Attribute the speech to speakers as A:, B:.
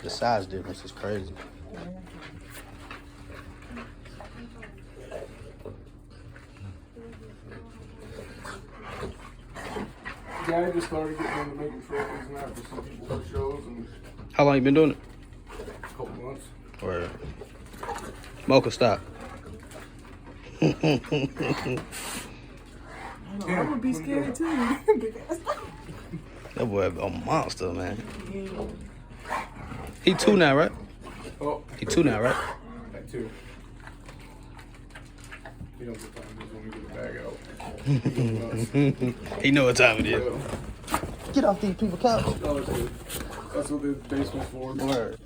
A: The size difference is crazy.
B: Yeah, I just started getting into making trophies and that for some people for shows and
A: How long you been doing it?
B: a couple months.
A: Or Mocha, stop.
C: I would be scared too.
A: That boy a monster, man. He 2 now, right?
B: Oh,
A: He 2 now, right?
B: that too. You know what time it is when we get the bag out.
A: He know what time it is. Get off these people's couch.
B: Oh, that's good. That's what the basement's for.
A: Word.